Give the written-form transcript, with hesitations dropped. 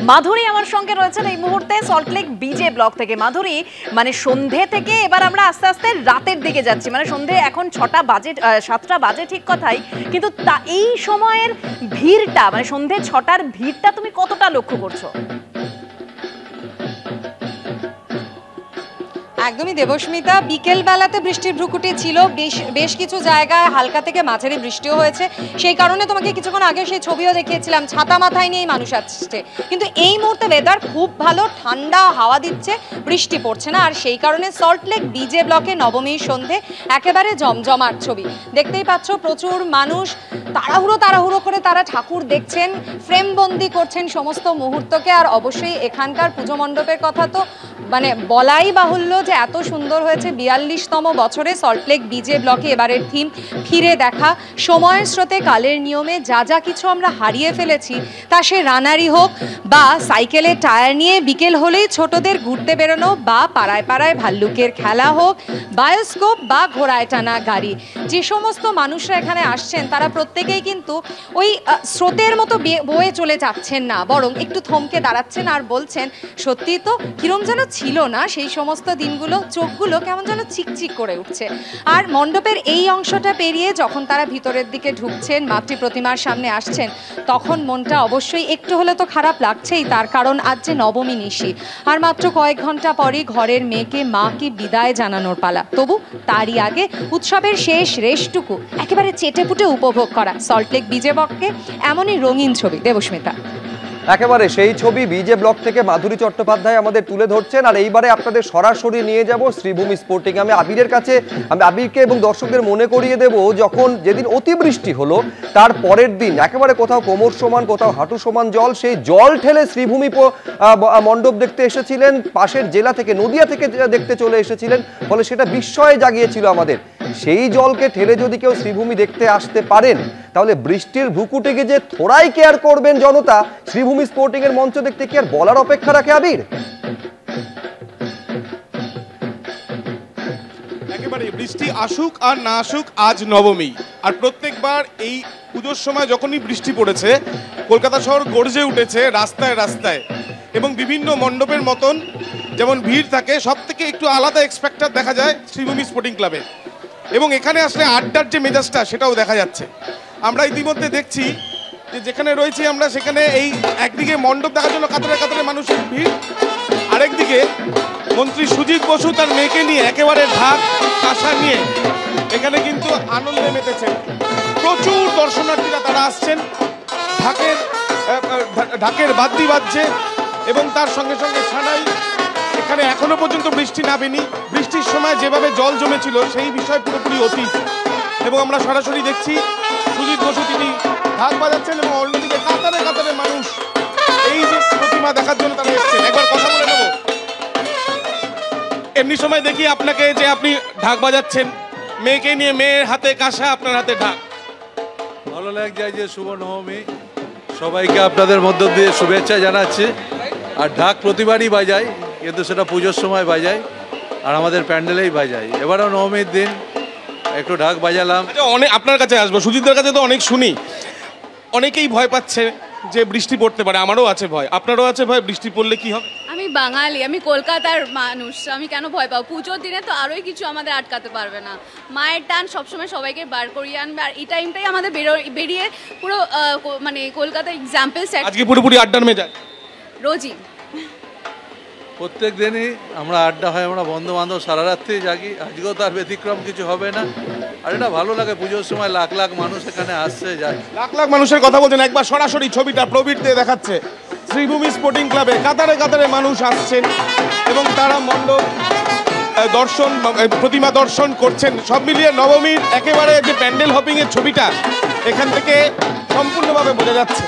মাধুরী আমার সঙ্গে রয়েছেন এই মুহূর্তে সল্টলেক বিজে ব্লক থেকে। মাধুরী, মানে সন্ধে থেকে এবার আমরা আস্তে আস্তে রাতের দিকে যাচ্ছি, মানে সন্ধে এখন 6টা বাজে 7টা বাজে ঠিক কথাই, কিন্তু এই সময়ের ভিড়টা, মানে সন্ধে 6টার ভিড়টা তুমি কতটা লক্ষ্য করছো? একদমই দেবস্মিতা, বিকেল বেলাতে বৃষ্টির ভ্রুকুটি ছিল, বেশ কিছু জায়গায় হালকা থেকে মাঝারি বৃষ্টিও হয়েছে। সেই কারণে তোমাকে কিছুক্ষণ আগে সেই ছবিও দেখিয়েছিলাম, ছাতা মাথায় নিয়েই মানুষ আসছে। কিন্তু এই মুহূর্তে ওয়েদার খুব ভালো, ঠান্ডা হাওয়া দিচ্ছে, বৃষ্টি পড়ছে না। আর সেই কারণে সল্টলেক বিজে ব্লকে নবমীর সন্ধে একেবারে জমজমাট ছবি দেখতেই পাচ্ছ। প্রচুর মানুষ তাড়াহুড়ো করে তারা ঠাকুর দেখছেন, ফ্রেমবন্দি করছেন সমস্ত মুহূর্তকে। আর অবশ্যই এখানকার পুজো মণ্ডপের কথা তো মানে বলাই বাহুল্য যে এত সুন্দর হয়েছে। 42তম বছরে সল্টলেক বিজে ব্লকে এবারের থিম ফিরে দেখা। সময়ের স্রোতে কালের নিয়মে যা যা কিছু আমরা হারিয়ে ফেলেছি, তা সে রানারি হোক বা সাইকেলের টায়ার নিয়ে বিকেল হলেই ছোটদের ঘুরতে বেরোনো, বা পাড়ায় পাড়ায় ভাল্লুকের খেলা হোক, বায়োস্কোপ বা ঘোড়ায় টানা গাড়ি। যে সমস্ত মানুষরা এখানে আসছেন তারা প্রত্যেকেই কিন্তু ওই স্রোতের মতো বয়ে চলে যাচ্ছেন না, বরং একটু থমকে দাঁড়াচ্ছেন আর বলছেন সত্যি তো কিরম যেন ছিল না সেই সমস্ত দিনগুলো, চোখগুলো কেমন যেন চিকচিক করে উঠছে। আর মণ্ডপের এই অংশটা পেরিয়ে যখন তারা ভিতরের দিকে ঢুকছেন, মাতৃ প্রতিমার সামনে আসছেন, তখন মনটা অবশ্যই একটু হলে তো খারাপ লাগছেই। তার কারণ আজ যে নবমী নিশি, আর মাত্র কয়েক ঘন্টা পরই ঘরের মেয়েকে মাকে বিদায় জানানোর পালা। তবু তারই আগে উৎসবের শেষ রেশটুকু একেবারে চেটেপুটে উপভোগ করা সল্টলেক বিজে ব্লকে এমনই রঙিন ছবি। দেবস্মিতা, একেবারে সেই ছবি বিজে ব্লক থেকে মাধুরী চট্টোপাধ্যায় আমাদের তুলে ধরছেন। আর এইবারে আপনাদের সরাসরি নিয়ে যাব শ্রীভূমি স্পোর্টিং। আমি আবিরের কাছে, আমি আবিরকে এবং দর্শকদের মনে করিয়ে দেব, যখন যেদিন অতিবৃষ্টি হলো তার পরের দিন একেবারে কোথাও কোমর সমান, কোথাও হাঁটু সমান জল, সেই জল ঠেলে শ্রীভূমি মণ্ডপ দেখতে এসেছিলেন, পাশের জেলা থেকে নদিয়া থেকে দেখতে চলে এসেছিলেন। ফলে সেটা বিস্ময়ে জাগিয়েছিল আমাদের। সেই জলকে ঠেলে যদি কেউ শ্রীভূমি দেখতে আসতে পারেন, তাহলে বৃষ্টির ভ্রুকুটিকে যে থোড়াই কেয়ার করবেন জনতা, শ্রীভূমি স্পোর্টিং এর মঞ্চ দেখতে কি আর বলার অপেক্ষা রাখে আবির? একেবারে বৃষ্টি আসুক আর না আসুক, আজ নবমী। আর প্রত্যেকবার এই পুজোর সময় যখনই বৃষ্টি পড়েছে, কলকাতা শহর গর্জে উঠেছে রাস্তায় রাস্তায়। এবং বিভিন্ন মণ্ডপের মতন যেমন ভিড় থাকে, সব থেকে একটু আলাদা এক্সপেক্টার দেখা যায় শ্রীভূমি স্পোর্টিং ক্লাবে। এবং এখানে আসলে আড্ডার যে মেজাজটা, সেটাও দেখা যাচ্ছে। আমরা ইতিমধ্যে দেখছি যে যেখানে রয়েছি আমরা, সেখানে এই একদিকে মণ্ডপ দেখার জন্য কাতারে কাতারে মানুষের ভিড়, আরেকদিকে মন্ত্রী সুজিত বসু তার মেয়েকে নিয়ে একেবারে ঢাক কাঁসা নিয়ে এখানে কিন্তু আনন্দে মেতেছেন। প্রচুর দর্শনার্থীরা তারা আসছেন, ঢাকের বাদ্যি বাজছে এবং তার সঙ্গে সঙ্গে সানাই। এখানে এখনো পর্যন্ত বৃষ্টি নামেনি। বৃষ্টির সময় যেভাবে জল জমেছিল সেই বিষয় পুরোপুরি অতীত। এবং আমরা সরাসরি দেখছি সুজিত বসু তিনি ঢাক বাজাচ্ছেন এবং অন্যদিকে কাতারে কাতারে মানুষ এই যে প্রতিমা দেখার জন্য তারা এসেছেন। একবার কথা বলে নেব। এমনি সময় দেখি আপনাকে যে আপনি ঢাক বাজাচ্ছেন, মেয়েকে নিয়ে, মেয়ের হাতে কাঁসা, আপনার হাতে ঢাক। ভালো লাগছে যে শুভ নবমী, সবাইকে আপনাদের মধ্য দিয়ে শুভেচ্ছা জানাচ্ছি। আর ঢাক প্রতিবারই বাজাই, কিন্তু সেটা পুজোর সময় বাজাই আর আমাদের প্যান্ডেলেই বাজাই। এবারও নবমীর দিন একটু ঢাক বাজালাম। অনেক আপনার কাছে আসবো, সুজিতদের কাছে তো অনেক শুনি, অনেকেই ভয় পাচ্ছে যে বৃষ্টি পড়তে পারে। আমারও আছে ভয়, আপনারও আছে ভয়, বৃষ্টি পড়লে কি হবে? আমি বাঙালি, আমি কলকাতার মানুষ, আমি কেন ভয় পাবো? পুজোর দিনে তো আরোই কিছু আমাদের আটকাতে পারবে না। মায়ের টান সবসময় সবাইকে বার করিয়ে আনবে। আর এই টাইমটাই আমাদের বেরিয়ে পুরো মানে কলকাতার এক্সাম্পল সেট। আজকে পুরোপুরি আড্ডার মেজাজ রোজই প্রত্যেক দিনই আমরা আড্ডা হয়, আমরা বন্ধু বান্ধব সারা রাত্রি জাগি। আজকেও তার ব্যতিক্রম কিছু হবে না। আর এটা ভালো লাগে, পুজোর সময় লাখ লাখ মানুষ এখানে আসছে যায়। লাখ লাখ মানুষের কথা বলছেন। একবার সরাসরি ছবিটা প্রবীর দিয়ে দেখাচ্ছে। শ্রীভূমি স্পোর্টিং ক্লাবে কাতারে কাতারে মানুষ আসছেন এবং তারা মণ্ডপ দর্শন, প্রতিমা দর্শন করছেন। সব মিলিয়ে নবমীর একেবারে যে প্যান্ডেল হপিং এর ছবিটা এখান থেকে সম্পূর্ণভাবে বোঝা যাচ্ছে।